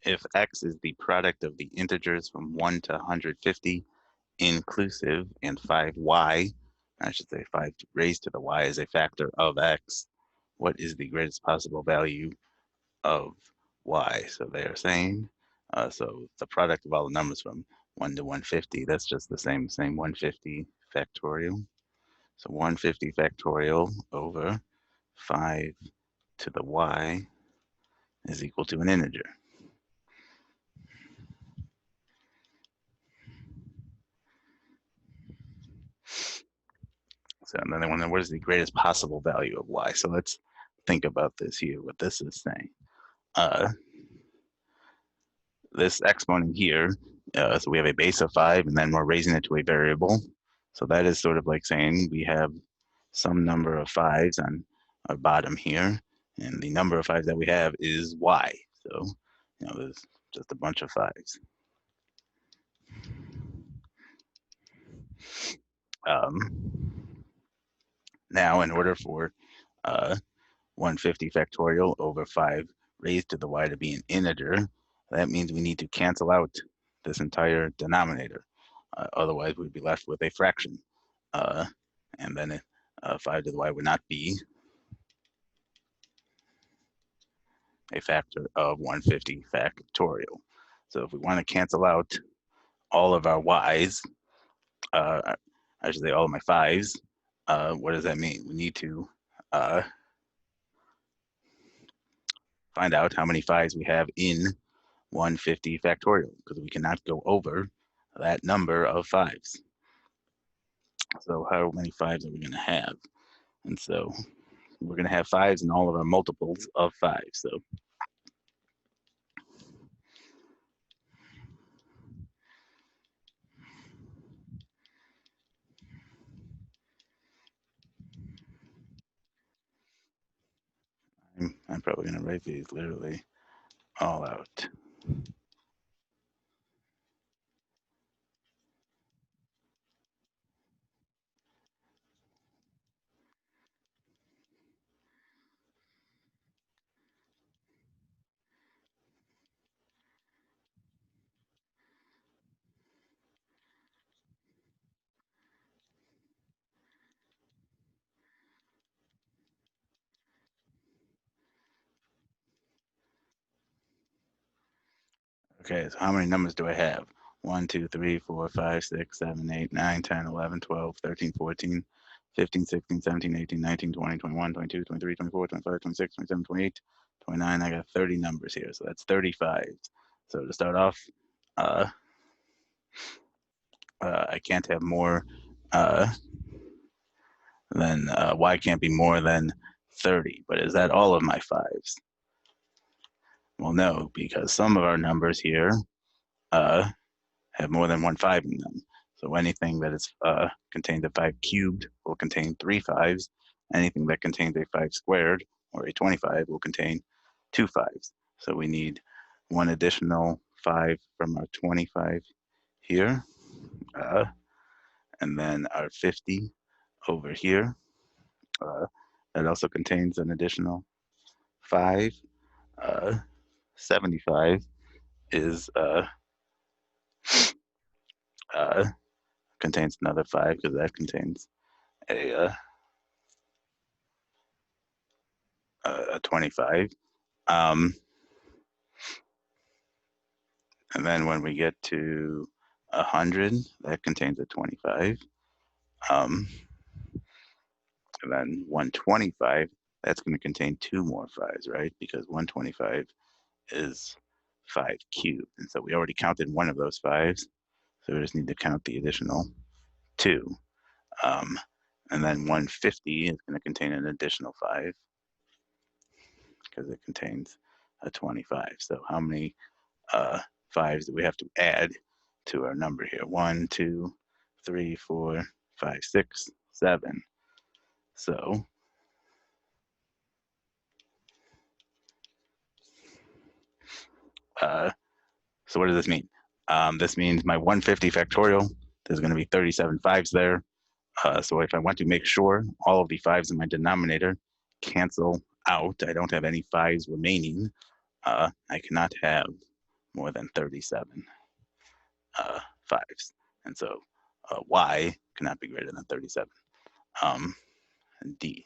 if x is the product of the integers from 1 to 150 inclusive and 5y, I should say 5 raised to the y is a factor of x, what is the greatest possible value of y? So they are saying, so the product of all the numbers from 1 to 150, that's just the same 150 factorial. So 150 factorial over 5 to the y is equal to an integer. So and then they want to know what is the greatest possible value of y. So let's think about this here, what this is saying. This exponent here, so we have a base of 5, and then we're raising it to a variable. So that is sort of like saying we have some number of 5s on our bottom here, and the number of 5s that we have is y. So, there's just a bunch of 5s. Now, in order for 150 factorial over 5 raised to the y to be an integer, that means we need to cancel out this entire denominator. Otherwise, we'd be left with a fraction. And then 5 to the y would not be a factor of 150 factorial. So if we want to cancel out all of our y's, I should say all of my 5's, what does that mean? We need to find out how many 5's we have in 150 factorial, because we cannot go over that number of 5's. So how many 5's are we going to have? And so we're going to have 5's in all of our multiples of 5. So I'm probably going to write these literally all out. Okay, so how many numbers do I have? 1, 2, 3, 4, 5, 6, 7, 8, 9, 10, 11, 12, 13, 14, 15, 16, 17, 18, 19, 20, 21, 22, 23, 24, 25, 26, 27, 28, 29. I got 30 numbers here, so that's 35. So to start off, I can't have more than, y can't be more than 30. But is that all of my 5's? Well, no, because some of our numbers here have more than 1 5 in them. So anything that is contains a 5 cubed will contain 3 5's. Anything that contains a 5 squared or a 25 will contain 2 5's. So we need one additional 5 from our 25 here. And then our 50 over here. That also contains an additional 5. 75 is contains another 5 because that contains a 25. And then when we get to 100, that contains a 25. And then 125, that's going to contain 2 more 5's, right? Because 125 is 5 cubed. And so we already counted one of those 5's. So we just need to count the additional 2. And then 150 is going to contain an additional 5 because it contains a 25. So how many 5's do we have to add to our number here? 1, 2, 3, 4, 5, 6, 7. So so what does this mean? This means my 150 factorial, there's going to be 37 5's there. So if I want to make sure all of the 5's in my denominator cancel out, I don't have any 5's remaining, I cannot have more than 37 fives. And so y cannot be greater than 37. And D.